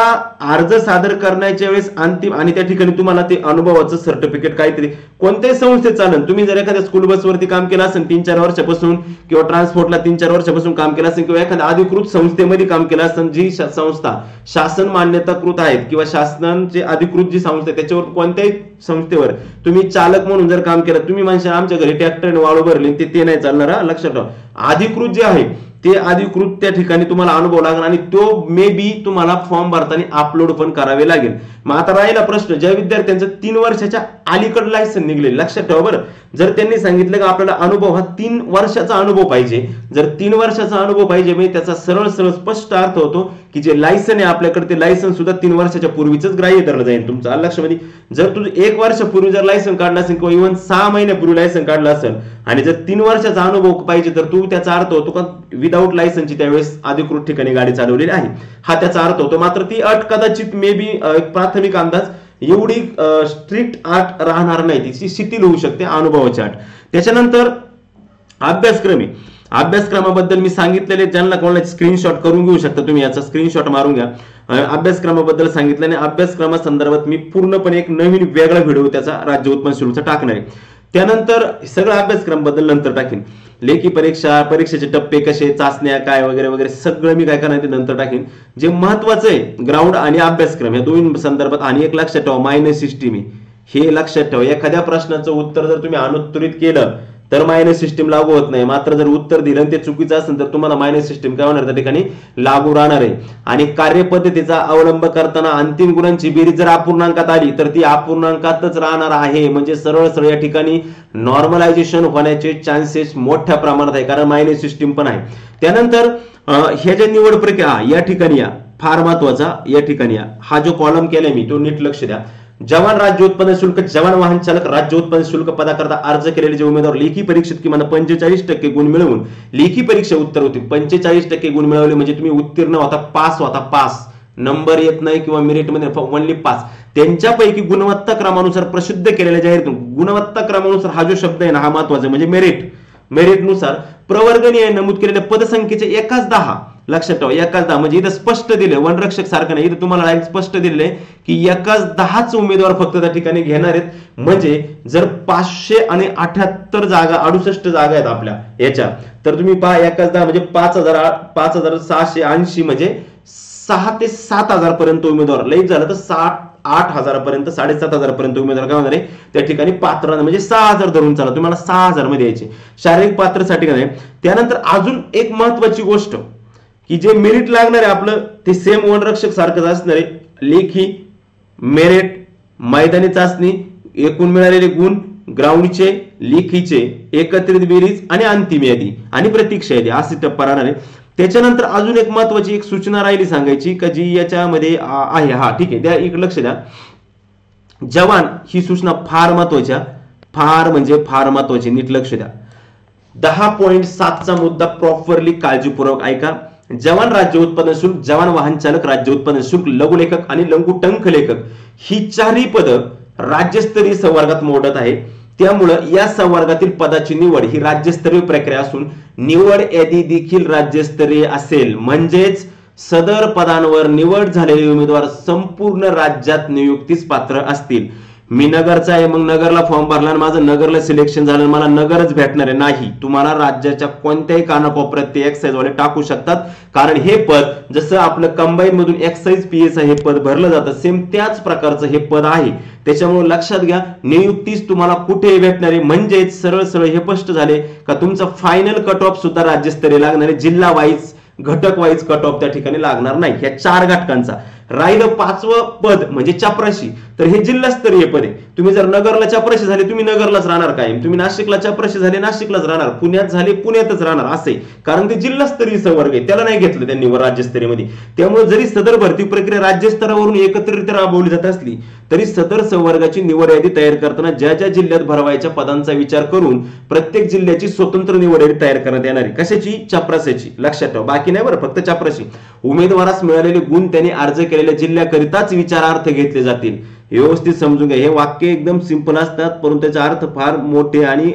अर्ज सादर करण्याच्या वेळेस अंतिम आणि त्या ठिकाणी तुम्हाला ते अनुभवाचं सर्टिफिकेट काहीतरी कोणत्याही संस्थेत चालेल, तुम्ही जर एखाद्या स्कूल बसवरती काम केलं असेल 3-4 वर्षापासून किंवा ट्रान्सपोर्टला 3-4 वर्षापासून काम केलं असेल किंवा एखाद्या अधिकृत संस्थेमध्ये काम केलं असेल, जी संस्था शासन मान्यताकृत आहेत किंवा शासनाचे अधिकृत जी संस्था आहे त्याच्यावर कोणत्याही संस्थेवर तुम्ही चालक म्हणून जर काम केलं, तुम्ही माणसं आमच्या घरी ट्रॅक्टरने वाळू भरले ते नाही चालणार. लक्षात ठेवा, अधिकृत जे आहे ते अधिकृत त्या ठिकाणी तुम्हाला अनुभव लागणार आणि तो मे बी तुम्हाला फॉर्म भरताना अपलोड पण करावे लागेल. मग आता राहिला प्रश्न, ज्या विद्यार्थ्यांचं 3 वर्षाच्या अलीकड लायसन निघले, लक्षात ठेवा बरं, जर त्यांनी सांगितलं की आपल्याला अनुभव हा 3 वर्षाचा अनुभव पाहिजे, जर 3 वर्षाचा अनुभव पाहिजे म्हणजे त्याचा सरळ स्पष्ट अर्थ होतो की जे लायसन आहे आपल्याकडे ते लायसन सुद्धा 3 वर्षाच्या पूर्वीच ग्राह्य धरलं जाईल तुमचं. लक्षामध्ये जर तुझं 1 वर्षापूर्वी जर लायसन काढलं असेल किंवा इव्हन 6 महिन्यापूर्वी लायसन काढलं असेल आणि जर 3 वर्षाचा अनुभव पाहिजे तर तू त्याचा अर्थ होतो का विदाऊट लायसनची त्यावेळेस अधिकृत ठिकाणी गाडी चालवलेली आहे, हा त्याचा अर्थ होतो. मात्र ती अट कदाचित मे बी प्राथमिक अंदाज एवढी स्ट्रिक्ट अट राहणार नाही, ती शिथिल होऊ शकते अनुभवाची अट. त्याच्यानंतर अभ्यासक्रमी अभ्यासक्रमाबद्दल मी सांगितलेले, ज्यांना कोणाला स्क्रीनशॉट करून घेऊ शकता तुम्ही, याचा स्क्रीनशॉट मारून घ्या. अभ्यासक्रमाबद्दल सांगितल्याने अभ्यासक्रमासंदर्भात मी पूर्णपणे एक नवीन वेगळा व्हिडिओ त्याचा राज्य उत्पन्न शुल्कचा टाकणार आहे. त्यानंतर सगळं अभ्यासक्रम बद्दल नंतर टाकेन. लेखी परीक्षा, परीक्षेचे टप्पे कसे, चाचण्या काय वगैरे वगैरे सगळं मी काय करणार ते नंतर टाकेन. जे महत्वाचं आहे ग्राउंड आणि अभ्यासक्रम या दोन्ही संदर्भात. आणि एक लक्षात ठेवा, मायनस सिस्टीम हे लक्षात ठेवा, एखाद्या प्रश्नाचं उत्तर जर तुम्ही अनुत्तरित केलं तर मायनस सिस्टीम लागू होत नाही, मात्र जर उत्तर दिलं ते चुकीचं असेल तर तुम्हाला मायनस सिस्टीम काय होणार त्या ठिकाणी लागू राहणार आहे. आणि कार्यपद्धतीचा अवलंब करताना अंतिम गुणांची बेरीज जर अपूर्णांकात आली तर ती अपूर्णांकातच राहणार आहे. म्हणजे सरळ या ठिकाणी नॉर्मलायझेशन होण्याचे चान्सेस मोठ्या प्रमाणात आहे, कारण मायनस सिस्टीम पण आहे. त्यानंतर हे जे निवड प्रक्रिया या ठिकाणी फार महत्वाचा, या ठिकाणी हा जो कॉलम केलाय मी तो नीट लक्ष द्या. जवान राज्य उत्पन्न शुल्क, जवान वाहन चालक राज्य उत्पन्न शुल्क पदाकरता अर्ज केलेले जे उमेदवार लेखी परीक्षेत किमान 45% गुण मिळवून लेखी परीक्षा उत्तर होती, 45% गुण मिळवले म्हणजे तुम्ही उत्तीर्ण होता, पास, नंबर येत नाही किंवा मेरिटमध्ये ओनली पास, त्यांच्यापैकी गुणवत्ता क्रमानुसार प्रसिद्ध केलेल्या जाहीर गुणवत्ता क्रमानुसार हा जो शब्द आहे ना हा महत्वाचा, म्हणजे मेरिटनुसार प्रवर्गनीय नमूद केलेल्या पदसंख्येचे एकाच 10, लक्षात ठेवा एकाच 10, म्हणजे इथं स्पष्ट दिले वनरक्षक सारखं नाही, इथं तुम्हाला स्पष्ट दिले की एकाच 10च उमेदवार फक्त त्या ठिकाणी घेणार आहेत. म्हणजे जर 578 जागा 68 जागा आहेत आपल्या याच्या, तर तुम्ही पहा एकाच 10 म्हणजे 5680 म्हणजे 6 ते 7,000 पर्यंत उमेदवार, लई झालं तर 8,000 पर्यंत 7,500 पर्यंत उमेदवार काय होणार आहे त्या ठिकाणी पात्र, म्हणजे 6,000 धरून चाला, तुम्हाला 6,000 मध्ये यायचे शारीरिक पात्रसाठी काय. त्यानंतर अजून एक महत्वाची गोष्ट की जे मेरिट लागणार आहे आपलं ते सेम वनरक्षक सारखंच असणार आहे. लेखी, मेरिट, मैदानी चाचणी, एकूण मिळालेले गुण, ग्राउंडचे, लेखीचे, एकत्रित बेरीज आणि अंतिम यादी आणि प्रतीक्षा यादी असे टप्पा राहणार आहे. त्याच्यानंतर अजून एक महत्वाची एक सूचना राहिली सांगायची का जी याच्यामध्ये आहे, हा ठीक आहे, द्या एक लक्ष द्या. जवान ही सूचना फार महत्वाची, नीट लक्ष द्या. 10.7चा मुद्दा प्रॉपरली काळजीपूर्वक ऐका. जवान राज्य उत्पन्न शुल्क, जवान वाहन चालक राज्य उत्पन्न शुल्क, लघुलेखक आणि लघु टंकलेखक ही 4ही पद राज्यस्तरीय संवर्गात मोडत आहे. त्यामुळे या संवर्गातील पदाची निवड ही राज्यस्तरीय प्रक्रिया असून निवड यादी देखील राज्यस्तरीय असेल. म्हणजेच सदर पदांवर निवड झालेले उमेदवार संपूर्ण राज्यात नियुक्तीस पात्र असतील. मी नगरचा आहे, मग नगरला फॉर्म भरला आणि माझं नगरला सिलेक्शन झालं, मला नगरच भेटणार आहे, नाही. तुम्हाला राज्याच्या कोणत्याही कानाकोपऱ्यात ते एक्साइज वाले टाकू शकतात, कारण हे पद जसं आपलं कंबाईन मधून एक्साइज PSI हे पद भरलं जातं, सेम त्याच प्रकारचं हे पद आहे. त्याच्यामुळे लक्षात घ्या, नियुक्तीच तुम्हाला कुठेही भेटणार आहे. म्हणजेच सरळ सरळ हे स्पष्ट झाले का तुमचं फायनल कट ऑफ सुद्धा राज्यस्तरीय लागणार आहे, जिल्हा वाईज घटक वाईज कट ऑफ त्या ठिकाणी लागणार नाही. ह्या 4 घटकांचा राहिलं 5वं पद म्हणजे चपराशी, तर हे जिल्हास्तरीय पद आहे. तुम्ही जर नगरला चपराशी झाले तुम्ही नगरलाच राहणार कायम, तुम्ही नाशिकला चपराशी झाले नाशिकलाच राहणार, पुण्यात झाले पुण्यातच राहणार असे, कारण ते जिल्हास्तरीय संवर्ग आहे, त्याला नाही घेतलं त्यांनी राज्यस्तरीयमध्ये. त्यामुळे जरी सदर भरती प्रक्रिया राज्यस्तरावरून एकत्रित राबवली जात असली तरी सदर संवर्गाची निवड यादी तयार करताना ज्या ज्या जिल्ह्यात भरवायच्या पदांचा विचार करून प्रत्येक जिल्ह्याची स्वतंत्र निवड यादी तयार करण्यात येणार आहे. कशाची? चपराशीची. लक्षात ठेवा, बाकी नाही बरं, फक्त चपराशी. उमेदवारास मिळालेले गुण त्यांनी अर्ज केलेल्या जिल्ह्याकरिताच विचारार्थ घेतले जातील. व्यवस्थित समजून घ्या, हे वाक्य एकदम सिंपल असतात परंतु त्याचे अर्थ फार मोठे आणि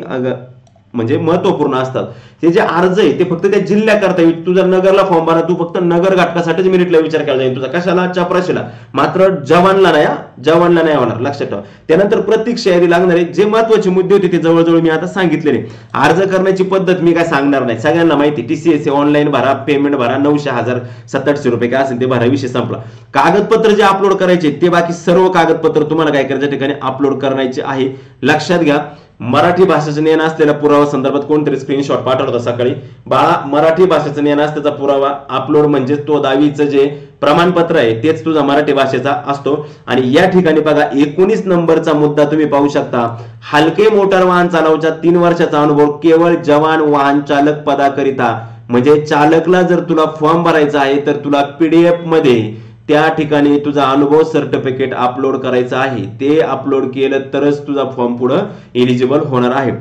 म्हणजे महत्वपूर्ण असतात. हे जे अर्ज आहे ते फक्त त्या जिल्ह्याकरता, तू जर नगरला फॉर्म भरला तू फक्त नगर घटकासाठीच मेरिटला विचार केला जाईल तुझा, कशाला? चपराशीला. मात्र जवानला नाही होणार, लक्षात ठेवा. त्यानंतर प्रतीक्षा यादी लागणार आहे. जे महत्वाचे मुद्दे होते ते जवळजवळ मी आता सांगितलेले. अर्ज करण्याची पद्धत मी काय सांगणार नाही, सगळ्यांना माहिती. TCS ऑनलाईन भरा, पेमेंट भरा, 900, 1000, 700 रुपये काय असेल ते भरा, विषय संपला. कागदपत्र जे अपलोड करायचे ते बाकी सर्व कागदपत्र तुम्हाला काय करायच्या ठिकाणी अपलोड करायचे आहे. लक्षात घ्या, मराठी भाषेचं ज्ञान असलेल्या पुरावा संदर्भात कोणतरी स्क्रीनशॉट पाठवता सकाळी, बाळा मराठी भाषेचं ज्ञान असल्याचा पुरावा अपलोड म्हणजे तो 10वीचं जे प्रमाणपत्र आहे तेच तुझा मराठी भाषेचा असतो. आणि या ठिकाणी बघा 19 नंबरचा मुद्दा तुम्ही पाहू शकता. हलके मोटार वाहन चालवच्या 3 वर्षाचा अनुभव केवळ जवान वाहन चालक पदाकरिता, म्हणजे चालकला जर तुला फॉर्म भरायचा आहे तर तुला PDF मध्ये त्या ठिकाणी तुझा अनुभव सर्टिफिकेट अपलोड करायचं आहे. ते अपलोड केलं तरच तुझा फॉर्म पुढे एलिजिबल होणार आहे.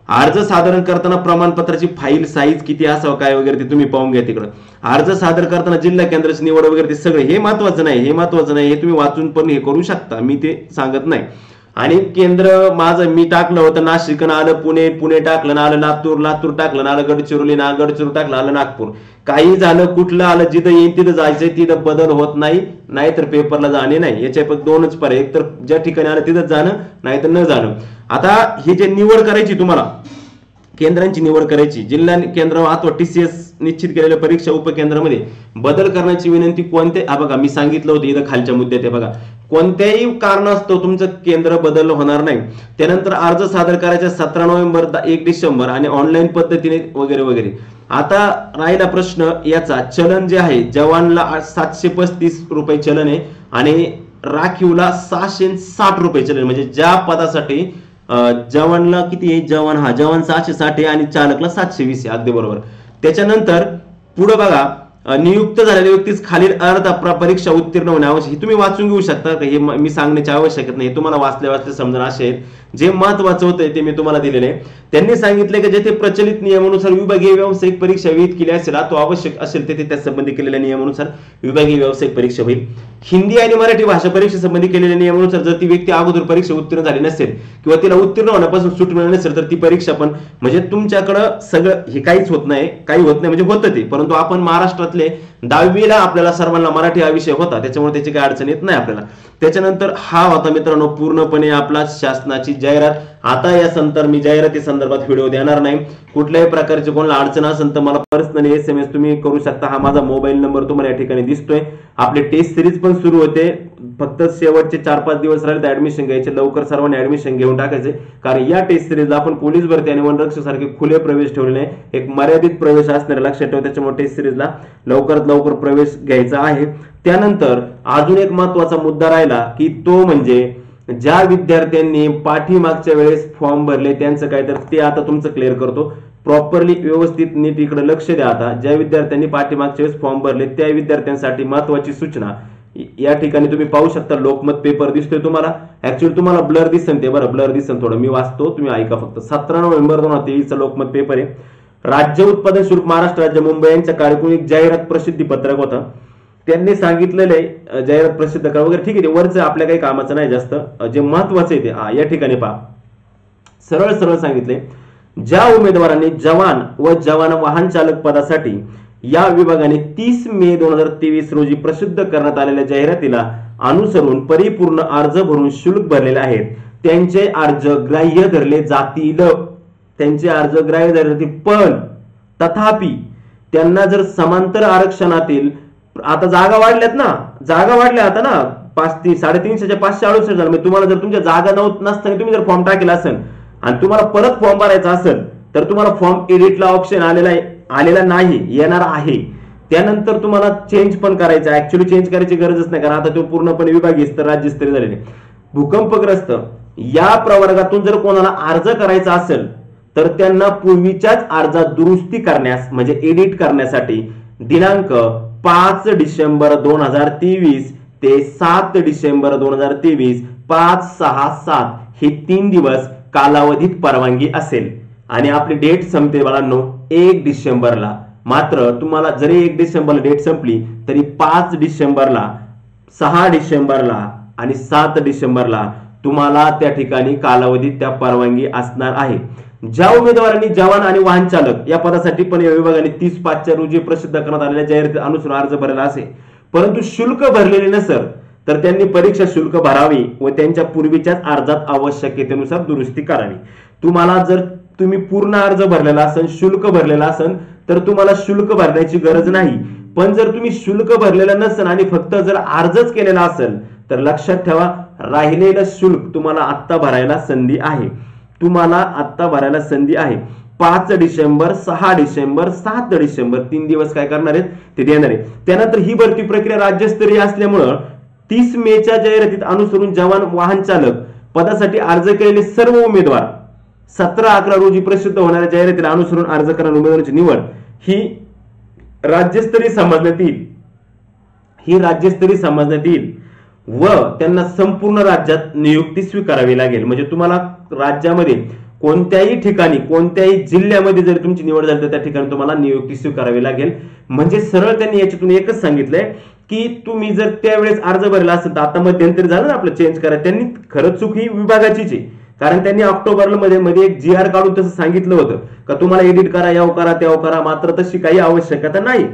अर्ज सादर करताना प्रमाणपत्राची फाईल साईज किती असावं काय वगैरे ते तुम्ही पाहून घ्या तिकडं. अर्ज सादर करताना जिल्हा केंद्राची निवड वगैरे ते सगळे हे महत्वाचं नाही, हे तुम्ही वाचून पण हे करू शकता, मी ते सांगत नाही. आणि केंद्र माझं मी टाकलं होतं नाशिक, आलं पुणे टाकलं, आलं लातूर टाकलं, आलं गडचिरोली, गडचिरोली टाकलं, आलं नागपूर. काही झालं कुठलं आलं, जिथं येईल तिथं जायचंय, तिथं बदल होत नाही, नाहीतर पेपरला जाणे नाही. याच्यापैकी 2च पर्याय, एक तर ज्या ठिकाणी आलं तिथं जाणं, नाहीतर न जाणं. आता ही जे निवड करायची तुम्हाला केंद्रांची निवड करायची, जिल्हा केंद्र अथवा TCS निश्चित केलेल्या परीक्षा उपकेंद्रामध्ये बदल करण्याची विनंती कोणते, बघा मी सांगितलं होतं इथं खालच्या मुद्द्यात, बघा कोणत्याही कारणास्तव तुमचं केंद्र बदल होणार नाही. त्यानंतर अर्ज सादर करायचा 17 नोव्हेंबर 1 डिसेंबर आणि ऑनलाईन पद्धतीने वगैरे वगैरे. आता राहिला प्रश्न याचा, चलन जे आहे जवानला 735 रुपये चलन आहे आणि राखीवला 660 रुपये चलन, म्हणजे ज्या पदासाठी जवानला किती आहे, जवान 660 आहे आणि चालकला 720 आहे, अगदी बरोबर. त्याच्यानंतर पुढे बघा, नियुक्त झालेल्या व्यक्तीस खालील अर्ध परीक्षा उत्तीर्ण होणे आवश्यक. हे तुम्ही वाचून घेऊ शकता, हे मी सांगण्याची आवश्यकता नाही, तुम्हाला वाचल्या समजून असे आहेत. जे महत्वाचं होतं ते मी तुम्हाला दिलेले आहे. त्यांनी सांगितले की जेथे प्रचलित नियमानुसार विभागीय व्यावसायिक परीक्षा विहित केली असेल, तो आवश्यक असेल तेथे त्या संबंधी केलेल्या नियमानुसार विभागीय व्यावसायिक परीक्षा होईल. हिंदी आणि मराठी भाषा परीक्षा संबंधी केलेल्या नियमानुसार जर ती व्यक्ती अगोदर परीक्षा उत्तीर्ण झाली नसेल किंवा तिला उत्तीर्ण होण्यापासून सूट मिळाली नसेल तर ती परीक्षा पण, म्हणजे तुमच्याकडं सगळं हे काहीच होत नाही म्हणजे होतं ते, परंतु आपण महाराष्ट्रातले 10वीला आपल्याला सर्वांना मराठी हा विषय होता, त्याच्यामुळे त्याची काही अडचण येत नाही आपल्याला. त्याच्यानंतर हा होता मित्रांनो पूर्णपणे आपला शासनाची जाहिरात. आता या संदर्भात मी जाहिराती संदर्भात व्हिडिओ देणार नाही. कुठल्याही प्रकारची कोणाला अडचण असेल तर मला पर्सनली SMS तुम्ही करू शकता. हा माझा मोबाईल नंबर तुम्हाला या ठिकाणी दिसतोय. आपले टेस्ट सिरीज पण सुरू होते, फक्त शेवटचे 4-5 दिवस राहिले ऍडमिशन घ्यायचे. लवकर सर्वांनी ऍडमिशन घेऊन टाकायचे, कारण या टेस्ट सिरीजला आपण पोलीस भरती आणि वनरक्षक सारखे खुले प्रवेश ठेवले नाही, एक मर्यादित प्रवेश असणार, लक्षात ठेवा. त्याच्यामुळे टेस्ट सिरीजला लवकरात लवकर प्रवेश घ्यायचा आहे. त्यानंतर अजून एक महत्वाचा मुद्दा राहिला की तो म्हणजे ज्या विद्यार्थ्यांनी पाठीमागच्या वेळेस फॉर्म भरले त्यांचं काय, तर ते आता तुमचं क्लिअर करतो. प्रॉपरली व्यवस्थित नीट इकडे लक्ष द्या. आता ज्या विद्यार्थ्यांनी पाठीमागच्या वेळेस फॉर्म भरले त्या विद्यार्थ्यांसाठी महत्वाची सूचना या ठिकाणी तुम्ही पाहू शकता. लोकमत पेपर दिसतोय तुम्हाला, ऍक्च्युअली तुम्हाला ब्लर दिसन, ते बरं ब्लर दिसन थोडं, मी वाचतो तुम्ही ऐका फक्त. 17 नोव्हेंबर 2023 लोकमत पेपर आहे. राज्य उत्पादन शुल्क महाराष्ट्र राज्य मुंबई यांच्या कार्यक्रम एक जाहिरात प्रसिद्धी पत्रक होतं. त्यांनी सांगितलेलं आहे जाहिरात प्रसिद्ध करा वगैरे, ठीक आहे, ते वरचं आपल्या काही कामाचं नाही जास्त. जे महत्वाचं आहे ते या ठिकाणी पहा, सरळ सरळ सांगितले. ज्या उमेदवारांनी जवान व जवान वाहन चालक पदासाठी या विभागाने 30 मे 2023 रोजी प्रसिद्ध करण्यात आलेल्या जाहिरातीला अनुसरून परिपूर्ण अर्ज भरून शुल्क भरलेले आहेत त्यांचे अर्ज ग्राह्य धरले जातील. त्यांचे अर्ज ग्राह्य धरले जातील. पण तथापि त्यांना जर समांतर आरक्षणातील आता जागा वाढल्यात ना, जागा वाढल्या आता ना 350च्या 568 झालं. म्हणजे तुम्हाला जर तुमच्या जागा नसताना तुम्ही जर फॉर्म टाकेला असेल आणि तुम्हाला परत फॉर्म भरायचा असेल तर तुम्हाला फॉर्म एडिटला ऑप्शन आलेला नाही, येणार आहे. त्यानंतर तुम्हाला चेंज पण करायचं. ऍक्च्युअली चेंज करायची गरजच नाही कारण आता तो पूर्णपणे विभागीय स्तर राज्यस्तरीय झालेले. भूकंपग्रस्त या प्रवर्गातून जर कोणाला अर्ज करायचा असेल तर त्यांना पूर्वीच्याच अर्जात दुरुस्ती करण्यास म्हणजे एडिट करण्यासाठी दिनांक 5 डिसेंबर 2023 ते 7 डिसेंबर 2023 5-6-7 हे 3 दिवस कालावधीत परवानगी असेल. आणि आपली डेट संपते बाळांनो 1 डिसेंबरला. मात्र तुम्हाला जरी 1 डिसेंबरला डेट संपली तरी 5 डिसेंबरला 6 डिसेंबरला आणि 7 डिसेंबरला तुम्हाला त्या ठिकाणी कालावधीत त्या परवानगी असणार आहे. ज्या उमेदवारांनी जवान आणि वाहन चालक या पदासाठी पण या विभागाने 30/5 रोजी प्रसिद्ध करण्यात आलेल्या जाहिराती अनुसार अर्ज भरला असेल परंतु शुल्क भरलेले नसेल तर त्यांनी परीक्षा शुल्क भरावी व त्यांच्या पूर्वीच्याच अर्जात आवश्यकतेनुसार दुरुस्ती करावी. तुम्हाला जर तुम्ही पूर्ण अर्ज भरलेला असेल शुल्क भरलेला असेल तर तुम्हाला शुल्क भरण्याची गरज नाही. पण जर तुम्ही शुल्क भरलेलं नसेल आणि फक्त जर अर्जच केलेला असेल तर लक्षात ठेवा राहिलेलं शुल्क तुम्हाला आत्ता भरायला संधी आहे. तुम्हाला आत्ता भरायला संधी आहे. 5 डिसेंबर 6 डिसेंबर 7 डिसेंबर 3 दिवस काय करणार आहेत ते देणार आहे. त्यानंतर ही भरती प्रक्रिया राज्यस्तरीय असल्यामुळे 30 मेच्या जाहिरातीत अनुसरून जवान वाहन चालक पदासाठी अर्ज केलेले सर्व उमेदवार 17-11 रोजी प्रसिद्ध होणाऱ्या जाहिरातीला अनुसरून अर्ज करणाऱ्या उमेदवारांची निवड ही राज्यस्तरीय समजण्यात येईल व त्यांना संपूर्ण राज्यात नियुक्ती स्वीकारावी लागेल. म्हणजे तुम्हाला राज्यामध्ये कोणत्याही ठिकाणी कोणत्याही जिल्ह्यामध्ये जर तुमची निवड झाली तर त्या ठिकाणी तुम्हाला नियुक्ती स्वीकारावी लागेल. म्हणजे सरळ त्यांनी याच्यातून एकच सांगितलंय की तुम्ही जर त्यावेळेस अर्ज भरला असेल तर आता मध्यंतरी झालं ना आपलं चेंज करा. त्यांनी खरंच चूक ही विभागाचीच आहे कारण त्यांनी ऑक्टोबरला मध्ये एक GR काढून तसं सांगितलं होतं का तुम्हाला एडिट करा याव करा त्याव करा. मात्र तशी काही आवश्यकता नाही.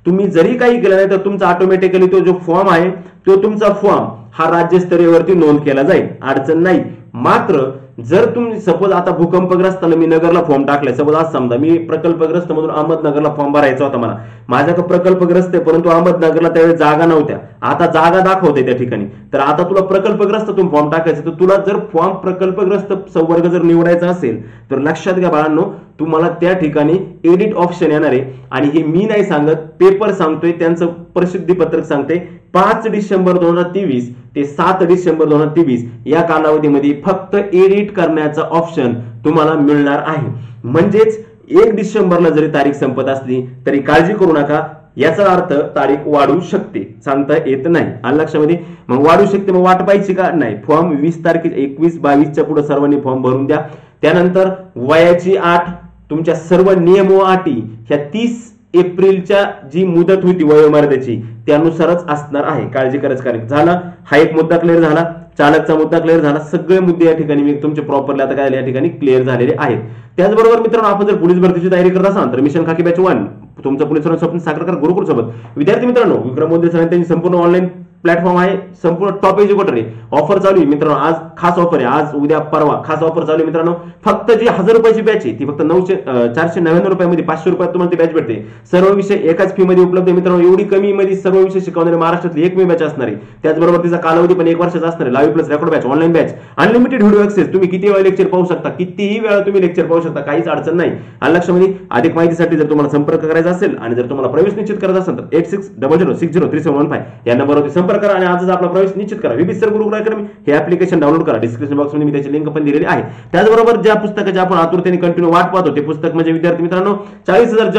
तुम्ही जरी काही केलं नाही तर तुमचा ऑटोमॅटिकली तो जो फॉर्म आहे तो तुमचा फॉर्म हा राज्यस्तरीयवरती नोंद केला जाईल, अडचण नाही. मात्र जर तुम्ही सपोज आता भूकंपग्रस्ताला मी नगरला फॉर्म टाकलाय, सपोज आज समजा मी प्रकल्पग्रस्त मधून अहमदनगरला फॉर्म भरायचा होता मला, माझ्याकडे प्रकल्पग्रस्त आहे परंतु अहमदनगरला त्यावेळेस जागा नव्हत्या, आता जागा दाखवते त्या ठिकाणी, तर आता तुला प्रकल्पग्रस्ततून फॉर्म टाकायचं तर तुला जर फॉर्म प्रकल्पग्रस्त संवर्ग जर निवडायचा असेल तर लक्षात घ्या बाळांनो तुम्हाला त्या ठिकाणी एडिट ऑप्शन येणार आहे. आणि हे मी नाही सांगत, पेपर सांगतोय, त्यांचं प्रसिद्धी पत्रक सांगते. 5 डिसेंबर 2023 ते 7 डिसेंबर 2023 या कालावधीमध्ये फक्त एडिट करण्याचा ऑप्शन तुम्हाला मिळणार आहे. म्हणजेच 1 डिसेंबरला जरी तारीख संपत असली तरी काळजी करू नका, याचा अर्थ तारीख वाढू शकते, सांगता येत नाही. आलं लक्षामध्ये? मग वाढू शकते, मग वाट पाहिजे का नाही. फॉर्म 20 तारखे 21-22च्या पुढे सर्वांनी फॉर्म भरून द्या. त्यानंतर वयाची अट, तुमच्या सर्व नियम व अटी ह्या 30 एप्रिलच्या जी मुदत होती वयोमर्यादेची त्यानुसारच असणार आहे. काळजी करायचं कारण झाला. हा एक मुद्दा क्लिअर झाला, चालकचा मुद्दा क्लिअर झाला. सगळे मुद्दे या ठिकाणी मी तुमचे प्रॉपरली आता काय या ठिकाणी क्लिअर झालेले आहेत. त्याचबरोबर मित्रांनो आपण जर पोलीस भरतीची तयारी करत असाल तर मिशन खाकी बॅच 1 तुमचं पोलीस स्वप्न साकार कर गुरुकुल सोबत विद्यार्थी मित्रांनो विक्रम मोदी सरांनी त्यांची संपूर्ण ऑनलाईन प्लॅटफॉर्म आहे, संपूर्ण टॉप एज्युकेटर आहे. ऑफर चालू आहे मित्रांनो, आज खास ऑफर आहे, आज उद्या परवा खास ऑफर चालू आहे मित्रांनो. फक्त जी 1000 रुपयाची बॅच आहे ती फक्त 499 रुपयामध्ये 500 रुपयात तुम्हाला ती बॅच भेटते. सर्व विषय एकाच फी मध्ये उपलब्ध आहे मित्रांनो. एवढी कमी मध्ये सर्व विषय शिकवणारी महाराष्ट्रातली एकमेव बॅच असणार आहे. त्याचबरोबर तिचा कालावधी पण 1 वर्षाचा असणार आहे. Live plus record batch, online batch, unlimited video access, तुम्ही किती वेळा लेक्चर पाहू शकता, कितीही वेळा तुम्ही लेक्चर पाहू शकता, काहीच अडचण नाही. आणि लक्षामध्ये अधिक माहितीसाठी जर तुम्हाला संपर्क करायचा असेल आणि जर तुम्हाला प्रवेश निश्चित करायचा असेल तर 8600603715 या नंबरवरती संपर्क करा आणि आजच आपला प्रवेश निश्चित करा. विबी सर गुरुकुल अकॅडमी हे ऍप्लिकेशन डाउनलोड करा. डिस्क्रिप्शन बॉक्स मध्ये मी त्याची लिंक पण दिलेली आहे. त्याचबरोबर ज्या पुस्तकाची आपण आतुरतेने कंटिन्यू वाट पाहतो ते पुस्तक म्हणजे विद्यार्थी मित्रांनो 40,000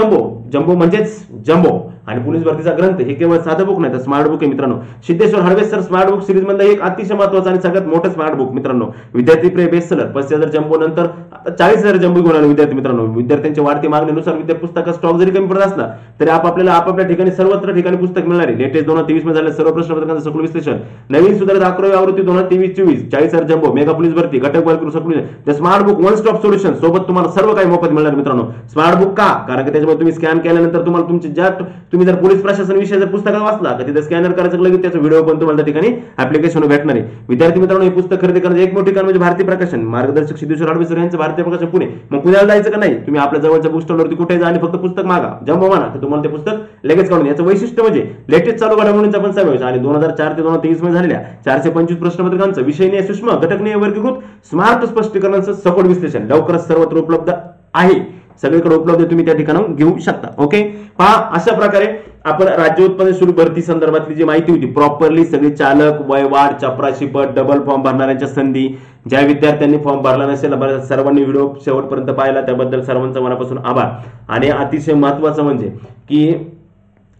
जम्बो म्हणजेच जम्बो आणि पोलीस भरतीचा ग्रंथ हे केवळ साधं बुक नाही तर स्मार्ट बुक आहे मित्रांनो. Siddheshwar Hadwe sir smart book series मधलं एक अतिशय महत्त्वाचं आणि सगळ्यात मोठं स्मार्ट बुक मित्रांनो. विद्यार्थी प्रिय बेस्टसेलर 35,000 जम्बो नंतर 40,000 जम्बो घेऊन आले विद्यार्थी मित्रांनो. विद्यार्थ्यांच्या वाढती मागणीनुसार पुस्तकाचा स्टॉक जरी कमी पडत असला तरी आपल्याला आपापल्या ठिकाणी सर्वत्र ठिकाणी पुस्तक मिळणार आहे. लेटेस्ट 2023 मध्ये झालेल्या सर्व प्रश्नपत्रांचं सखोल विश्लेषण, नवीन सुधारित 11वी आवृत्ती 2023-24, 40,000 जम्बो, मेगा पोलीस भरती, घटक वर्ग smart book one stop solution सोबत तुम्हाला सर्व काही मोफत मिळणार मित्रांनो. स्मार्ट बुक का? कारण की त्याच्यामध्ये तुम्ही स्कॅन केल्यानंतर तुम्हाला तुमचे ज्या तुम्ही जर पोलीस प्रशासन विषय जर पुस्तकात वाचला तर तिथे स्कॅनर करायचं लगेच त्याचा व्हिडिओ पण तुम्हाला त्या ठिकाणी ऍप्लिकेशन भेटणार आहे. विद्यार्थी मित्रांनो, हे पुस्तक खरेदी करण्याचं एकमेव ठिकाण म्हणजे भारतीय प्रकाशन, मार्गदर्शक सिद्धेश्वर अडवी सर यांचं भारतीय प्रकाशन पुणे. मग पुण्याला जायचं का नाही, तुम्ही आपल्या जवळच्या बुक स्टॉलवरती कुठे जा आणि फक्त पुस्तक मागा, जम्बो म्हणा, तर तुम्हाला ते पुस्तक लगेच काढून. याचं वैशिष्ट्य म्हणजे लेटेस्ट चालू घडामोडींचा पण समावेश आणि 2004 ते 2023 मध्ये झालेल्या 425 प्रश्नपत्रिकांचं विषयनीय, सूक्ष्म, घटकनीय, वर्गीकृत, स्मार्ट स्पष्टीकरणाचं सखोल विश्लेषण लवकरच सर्वत्र उपलब्ध आहे. सगळीकडे उपलब्ध, तुम्ही त्या ठिकाणाहून घेऊ शकता. ओके, पहा, अशा प्रकारे आपण राज्य उत्पादन शुल्क भरती संदर्भातली जी माहिती होती प्रॉपरली सगळी चालक, वयवाढ, चपराशी पट, डबल फॉर्म भरणाऱ्यांच्या संधी, ज्या विद्यार्थ्यांनी फॉर्म भरला नसेल सर्वांनी व्हिडिओ शेवटपर्यंत पाहिला त्याबद्दल सर्वांचा मनापासून आभार. आणि अतिशय महत्वाचं म्हणजे की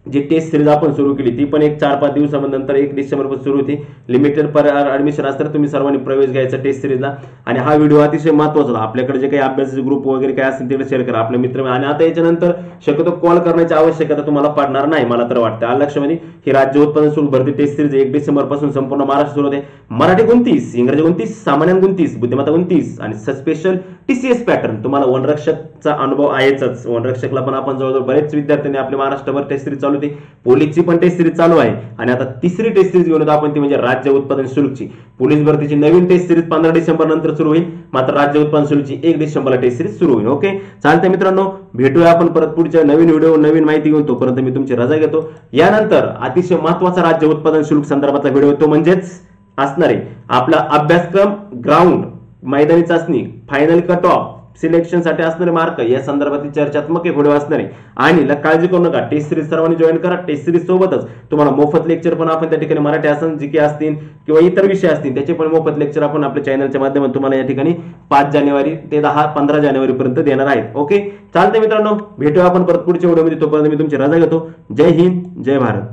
जी टेस्ट सिरीज आपण सुरू केली ती पण एक 4-5 दिवसानंतर 1 डिसेंबर पासून सुरू होती. लिमिटेड पर ऍडमिशन असतं, तुम्ही सर्वांनी प्रवेश घ्यायचा टेस्ट सिरीजला. आणि हा व्हिडिओ अतिशय महत्वाचा होता. आपल्याकडे जे काही अभ्यासाचे ग्रुप वगैरे काय असतील तिकडे शेअर करा आपले मित्र. आणि आता याच्यानंतर शक्यतो कॉल करण्याची आवश्यकता तुम्हाला पडणार नाही, मला तर वाटतं. आलं लक्षामध्ये, ही राज्य उत्पादन शुल्क भरती टेस्ट सिरीज 1 डिसेंबर पासून संपूर्ण महाराष्ट्र सुरू होते. मराठी 29, इंग्रजी 29, सामान्य 29, बुद्धिमत्ता 29 आणि स्पेशल TCS पॅटर्न. तुम्हाला वनरक्षकचा अनुभव आहेच. वनरक्षकला पण आपण जवळजवळ बरेच विद्यार्थ्यांनी आपल्या महाराष्ट्रभर टेस्ट सिरीज चालू होती. पोलीसची पण टेस्ट सिरीज चालू आहे आणि आता तिसरी टेस्ट सिरीज घेऊन आपण ती म्हणजे राज्य उत्पादन शुल्कची. पोलीस भरतीची नवीन टेस्ट सिरीज 15 डिसेंबर नंतर सुरू होईल, मात्र राज्य उत्पादन शुल्कची 1 डिसेंबरला टेस्ट सिरीज सुरू होईल. ओके, चालतंय मित्रांनो, भेटूया आपण परत पुढच्या नवीन व्हिडिओ नवीन माहिती घेऊन. तोपर्यंत मी तुमची रजा घेतो. यानंतर अतिशय महत्वाचा राज्य उत्पादन शुल्क संदर्भातला व्हिडिओ तो म्हणजेच असणार आहे आपला अभ्यासक्रम, ग्राउंड, मैदानी चाचणी, फायनल कट ऑफ, सिलेक्शन साठी असणारे मार्क या संदर्भातील चर्चात्मक एक व्हिडिओ असणार आहे. आणि काळजी करू नका, टेस्ट सिरीज सर्वांनी जॉईन करा. टेस्ट सिरीज सोबतच तुम्हाला मोफत लेक्चर पण आपण त्या ठिकाणी मराठी आसन जीके असतील किंवा इतर विषय असतील त्याचे पण मोफत लेक्चर आपण आपल्या चॅनलच्या माध्यमातून तुम्हाला या ठिकाणी 5 जानेवारी ते 15 जानेवारी पर्यंत देणार आहेत. ओके, चालतंय मित्रांनो, भेटूया आपण परत पुढच्या व्हिडिओमध्ये. तोपर्यंत मी तुमची रजा घेतो. जय हिंद, जय भारत.